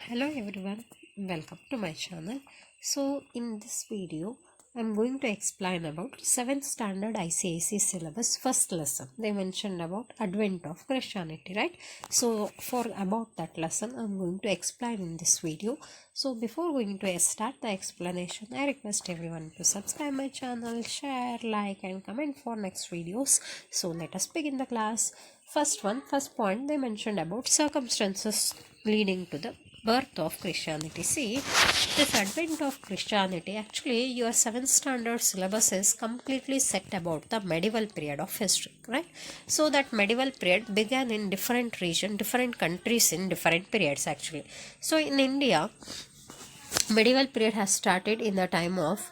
Hello everyone, welcome to my channel. So in this video I'm going to explain about 7th standard ICSE syllabus first lesson. They mentioned about advent of Christianity, right? So for about that lesson I'm going to explain in this video. So before going to start the explanation, I request everyone to subscribe my channel, share, like and comment for next videos. So let us begin the class. First point, they mentioned about circumstances leading to the birth of Christianity. See, this advent of Christianity, actually your 7th standard syllabus is completely set about the medieval period of history, right? So that medieval period began in different regions, different countries in different periods actually. So in India, medieval period has started in the time of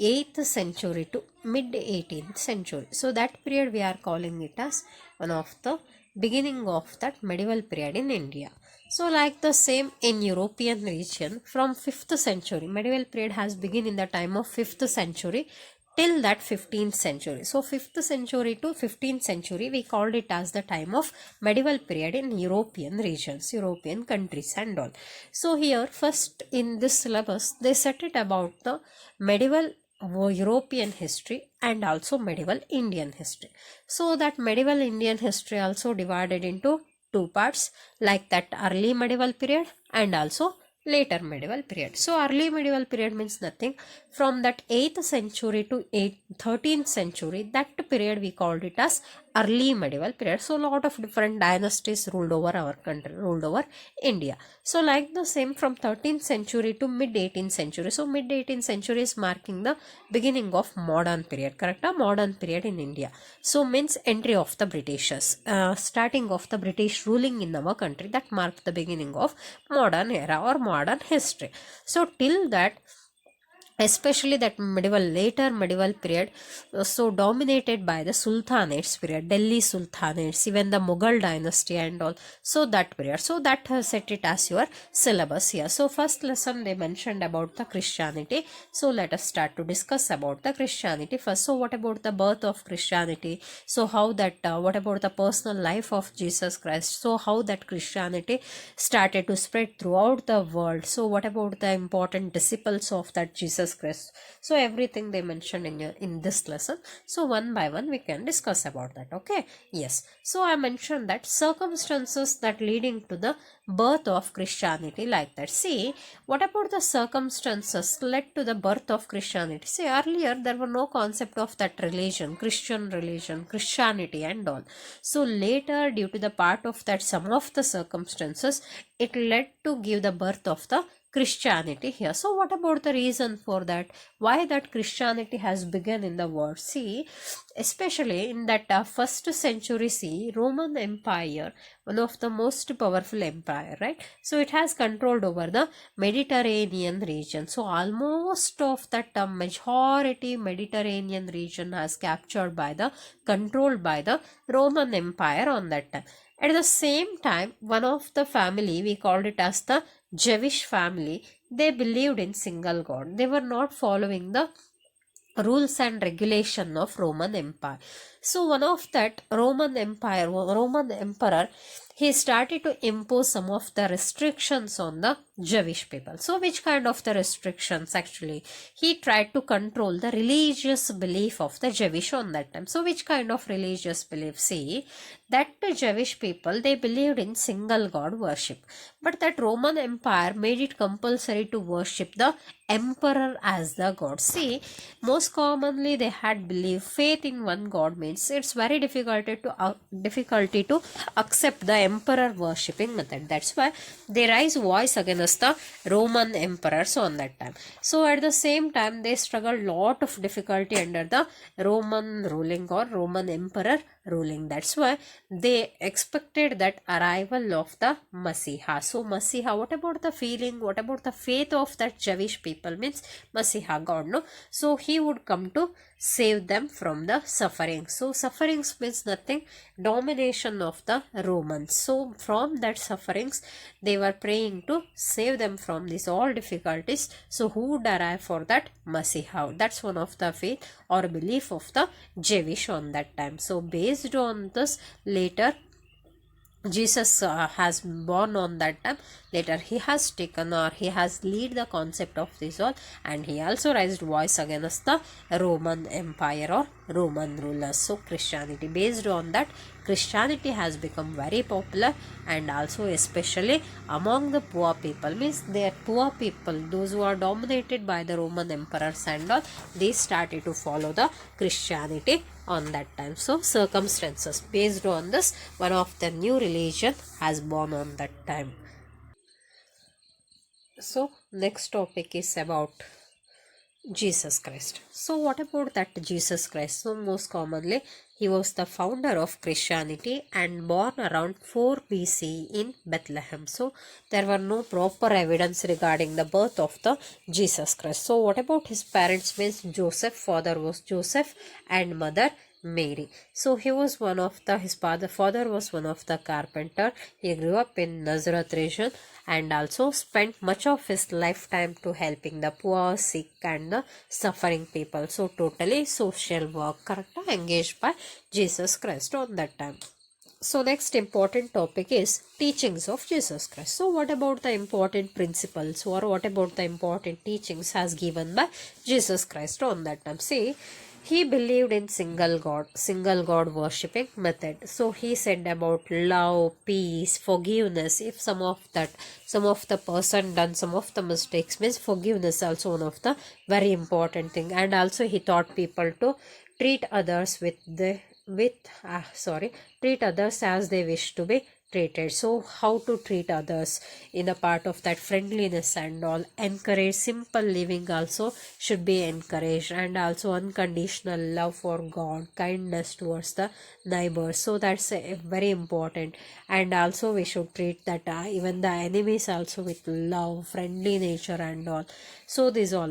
8th century to mid 18th century. So that period we are calling it as one of the beginning of that medieval period in India. So like the same in European region, from 5th century, medieval period has begun in the time of 5th century till that 15th century. So 5th century to 15th century we called it as the time of medieval period in European regions, European countries and all. So here first in this syllabus they set it about the medieval European history and also medieval Indian history. So that medieval Indian history also divided into two parts, like that early medieval period and also later medieval period. So early medieval period means nothing from that 8th century to 13th century. That period we called it as early medieval period. So a lot of different dynasties ruled over our country, ruled over India. So like the same from 13th century to mid 18th century. So mid 18th century is marking the beginning of modern period, correct? A modern period in India. So means entry of the Britishers, starting of the British ruling in our country, that marked the beginning of modern era or modern history. So till that, especially that later medieval period, so dominated by the sultanates period, Delhi sultanates, even the Mughal dynasty and all. So that period, so that has set it as your syllabus here. So first lesson they mentioned about the Christianity. So let us start to discuss about the Christianity first. So what about the birth of Christianity? So how that what about the personal life of Jesus Christ? So how that Christianity started to spread throughout the world? So what about the important disciples of that Jesus Christ? So everything they mentioned in this lesson. So one by one we can discuss about that. Okay, yes. So I mentioned that circumstances that leading to the birth of Christianity, like that. See, what about the circumstances led to the birth of Christianity? See, earlier there were no concept of that religion, Christian religion, Christianity and all. So later, due to the part of that some of the circumstances, it led to give the birth of the Christianity here. So what about the reason for that? Why that Christianity has begun in the world? See, especially in that first century, see, Roman Empire, one of the most powerful empire, right? So it has controlled over the Mediterranean region. So almost of that majority Mediterranean region has captured by the controlled by the Roman Empire on that time. At the same time, one of the family, we called it as the Jewish family, they believed in single God. They were not following the rules and regulation of Roman Empire. So one of that Roman emperor, he started to impose some of the restrictions on the Jewish people. So which kind of the restrictions? Actually, he tried to control the religious belief of the Jewish on that time. So which kind of religious belief? See, that the Jewish people, they believed in single God worship, but that Roman Empire made it compulsory to worship the emperor as the god. See, most commonly they had belief faith in one god means it's very difficulty to accept the emperor worshipping method. That's why they raise voice against the Roman emperors on that time. So at the same time they struggled lot of difficulty under the Roman ruling or Roman emperor ruling. That's why they expected that arrival of the Messiah. So Messiah, what about the feeling, what about the faith of that Jewish people means Messiah God, no? So he would come to save them from the suffering. So sufferings means nothing, domination of the Romans. So from that sufferings they were praying to save them from these all difficulties. So who would arrive for that? Messiah. That's one of the faith or belief of the Jewish on that time. So based on this, later Jesus has born on that time. Later he has taken, or he has lead the concept of this all, and he also raised voice against the Roman Empire or Roman rulers. So Christianity, based on that, Christianity has become very popular, and also especially among the poor people, means they are poor people, those who are dominated by the Roman emperors and all, they started to follow the Christianity on that time. So circumstances, based on this, one of the new religion has born on that time. So next topic is about Jesus Christ. So what about that Jesus Christ? So most commonly, he was the founder of Christianity and born around 4 BC in Bethlehem. So there were no proper evidence regarding the birth of the Jesus Christ. So what about his parents? Means Joseph, father was Joseph and mother Mary. So he was one of the, his father was one of the carpenter. He grew up in Nazareth region and also spent much of his lifetime to helping the poor, sick and the suffering people. So totally social work, correct, engaged by Jesus Christ on that time. So next important topic is teachings of Jesus Christ. So what about the important principles, or what about the important teachings has given by Jesus Christ on that time? See, he believed in single God worshipping method. So he said about love, peace, forgiveness. If some of the person done some of the mistakes, means forgiveness also one of the very important thing. And also he taught people to treat others treat others as they wish to be treated. So how to treat others in a part of that friendliness and all, encourage simple living also should be encouraged, and also unconditional love for God, kindness towards the neighbors. So that's very important. And also we should treat that even the enemies also with love, friendly nature and all. So these are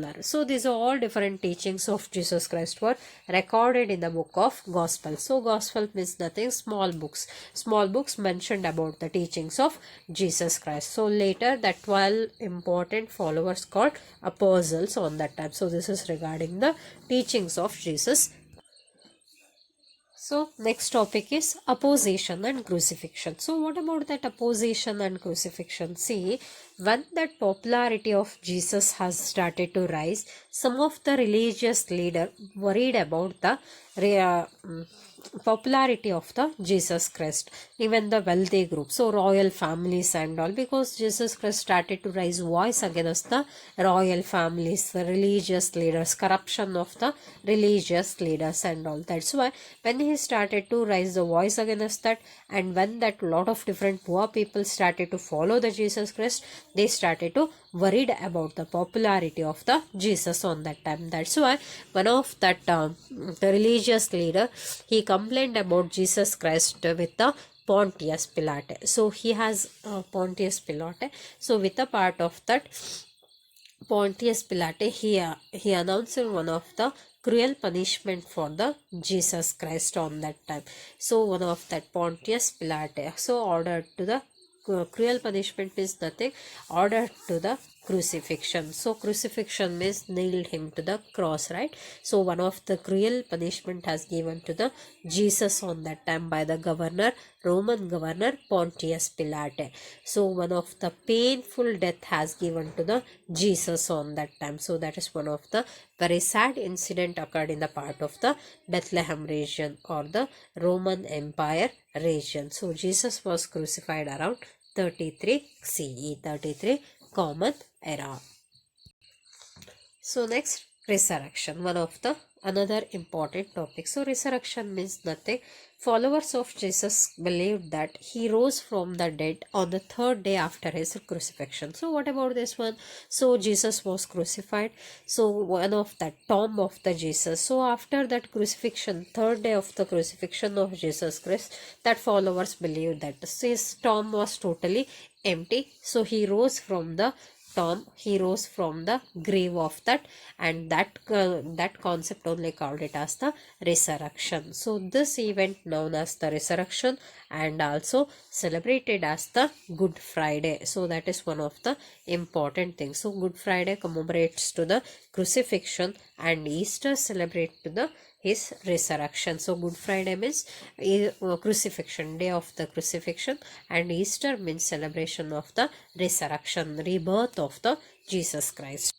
all different teachings of Jesus Christ were recorded in the book of Gospel. So Gospel means nothing, small books mentioned about the teachings of Jesus Christ. So later that 12 important followers called apostles on that time. So this is regarding the teachings of Jesus. So next topic is opposition and crucifixion. So what about that opposition and crucifixion? See, when that popularity of Jesus has started to rise, some of the religious leaders worried about the popularity of the Jesus Christ, even the wealthy group, so royal families and all, because Jesus Christ started to raise voice against the royal families, the religious leaders, corruption of the religious leaders and all. That's why when he started to raise the voice against that, and when that lot of different poor people started to follow the Jesus Christ, they started to worried about the popularity of the Jesus on that time. That's why one of that the religious leader, he complained about Jesus Christ with the Pontius Pilate. So he has Pontius Pilate. So with a part of that Pontius Pilate, he announced one of the cruel punishment for the Jesus Christ on that time. So one of that Pontius Pilate so ordered to the cruel punishment means nothing, ordered to the crucifixion. So crucifixion means nailed him to the cross, right? So one of the cruel punishment has given to the Jesus on that time by the Roman governor Pontius Pilate. So one of the painful death has given to the Jesus on that time. So that is one of the very sad incident occurred in the part of the Bethlehem region or the Roman Empire region. So Jesus was crucified around 33 CE, 33 Common Era. So next, resurrection, one of the another important topic. So resurrection means nothing. Followers of Jesus believed that he rose from the dead on the third day after his crucifixion. So what about this one? So Jesus was crucified. So one of that tomb of the Jesus. So after that crucifixion, third day of the crucifixion of Jesus Christ, that followers believed that his tomb was totally empty. So he rose from the tomb, he rose from the grave of that, and that concept only called it as the resurrection. So this event known as the resurrection and also celebrated as the Good Friday. So that is one of the important things. So Good Friday commemorates to the crucifixion and Easter celebrates to the his resurrection. So Good Friday means crucifixion, day of the crucifixion, and Easter means celebration of the resurrection, rebirth of the Jesus Christ.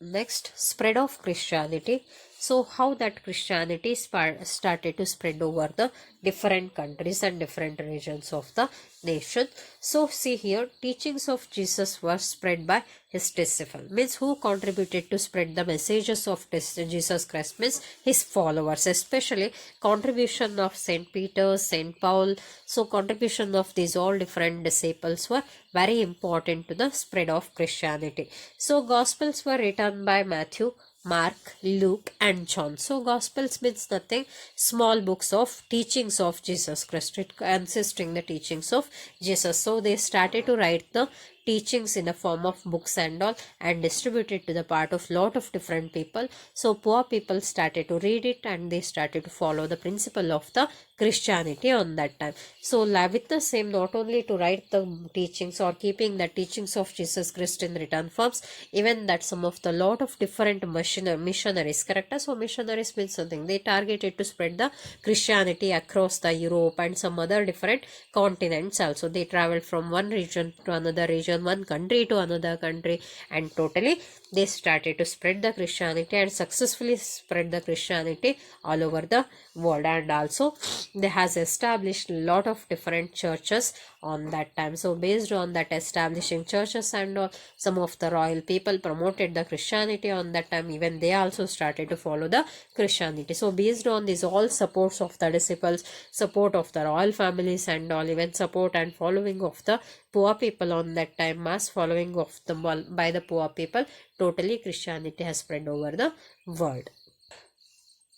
Next, spread of Christianity. So how that Christianity started to spread over the different countries and different regions of the nation. So see here, teachings of Jesus were spread by his disciples. Means who contributed to spread the messages of Jesus Christ means his followers, especially contribution of Saint Peter, Saint Paul. So contribution of these all different disciples were very important to the spread of Christianity. So Gospels were written by Matthew, Mark, Luke and John. So Gospels means nothing, small books of teachings of Jesus Christ. It consisting the teachings of Jesus. So they started to write the teachings in the form of books and all and distributed to the part of lot of different people. So poor people started to read it and they started to follow the principle of the Christianity on that time. So with the same, not only to write the teachings or keeping the teachings of Jesus Christ in written forms, even that some of the lot of different missionaries, correct? So missionaries means something, they targeted to spread the Christianity across the Europe and some other different continents also. They traveled from one region to another region, one country to another country, and totally they started to spread the Christianity and successfully spread the Christianity all over the world. And also they has established a lot of different churches on that time. So based on that establishing churches and all, some of the royal people promoted the Christianity on that time. Even they also started to follow the Christianity. So based on these all supports of the disciples, support of the royal families and all, even support and following of the poor people on that time, mass following of the by the poor people, totally Christianity has spread over the world.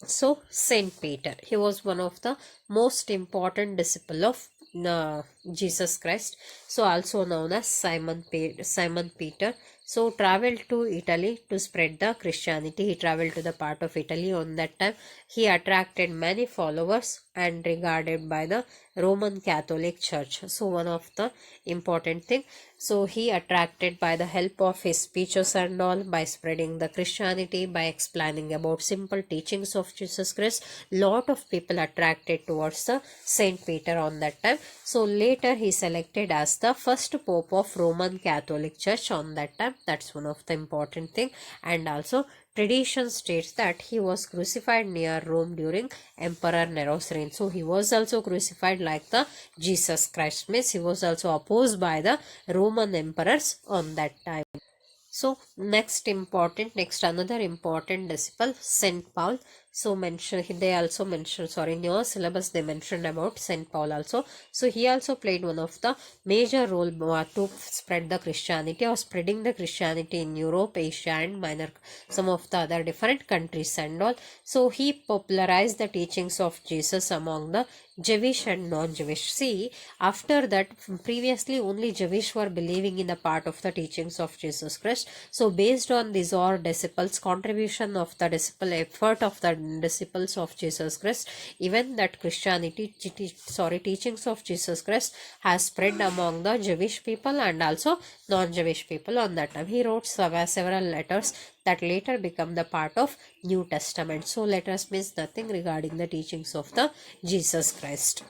So Saint Peter, he was one of the most important disciple of Jesus Christ, so also known as Simon Peter. So traveled to Italy to spread the Christianity. He traveled to the part of Italy on that time. He attracted many followers and regarded by the Roman Catholic Church. So one of the important thing, so he attracted by the help of his speeches and all, by spreading the Christianity, by explaining about simple teachings of Jesus Christ, lot of people attracted towards the Saint Peter on that time. So later he selected as the first Pope of Roman Catholic Church on that time. That's one of the important thing. And also tradition states that he was crucified near Rome during Emperor Nero's reign. So he was also crucified like the Jesus Christ. Means he was also opposed by the Roman emperors on that time. So next another important disciple, Saint Paul. So they also mention, in your syllabus they mentioned about Saint Paul also. So he also played one of the major role to spread the Christianity or spreading the Christianity in Europe, Asia and some of the other different countries and all. So he popularized the teachings of Jesus among the Jewish and non-Jewish. See, after that, previously only Jewish were believing in the part of the teachings of Jesus Christ. So based on these all disciples, contribution of the disciple, effort of the disciples of Jesus Christ, even that Christianity, teachings of Jesus Christ has spread among the Jewish people and also non-Jewish people on that time. He wrote several letters that later become the part of New Testament. So letters means nothing regarding the teachings of the Jesus Christ.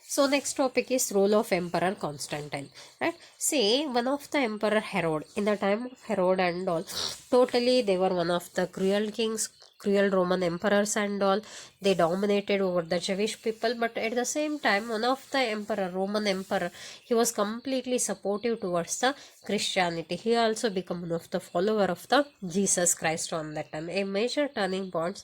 So next topic is role of Emperor Constantine, right? See, one of the Emperor Herod, in the time of Herod and all, totally they were one of the cruel kings, cruel Roman emperors and all. They dominated over the Jewish people, but at the same time, one of the Roman emperor, he was completely supportive towards the Christianity. He also became one of the follower of the Jesus Christ on that time. A major turning point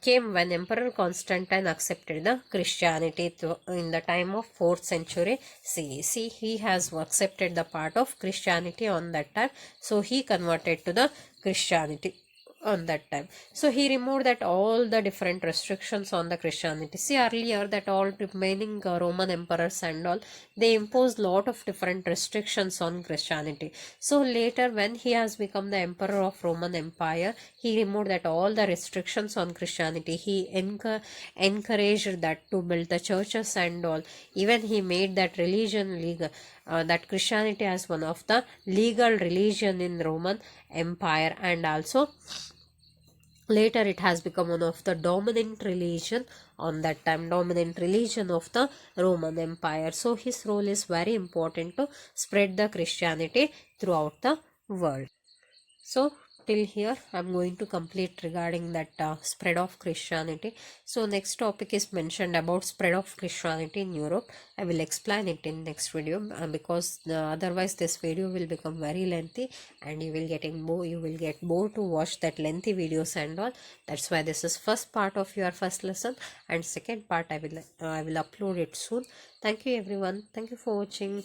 came when Emperor Constantine accepted the Christianity in the time of 4th century CE. See, he has accepted the part of Christianity on that time. So he converted to the Christianity on that time. So he removed that all the different restrictions on the Christianity. See, earlier that all remaining Roman emperors and all, they imposed lot of different restrictions on Christianity. So later when he has become the emperor of Roman Empire, he removed that all the restrictions on Christianity. He encouraged that to build the churches and all. Even he made that religion legal, that Christianity as one of the legal religion in Roman Empire. And also Later it has become one of the dominant religion on that time, dominant religion of the Roman Empire. So his role is very important to spread the Christianity throughout the world. So till here I'm going to complete regarding that spread of Christianity. So next topic is mentioned about spread of Christianity in Europe. I will explain it in next video because otherwise this video will become very lengthy and you will get bored to watch that lengthy videos and all. That's why this is first part of your first lesson, and second part I will upload it soon. Thank you everyone. Thank you for watching.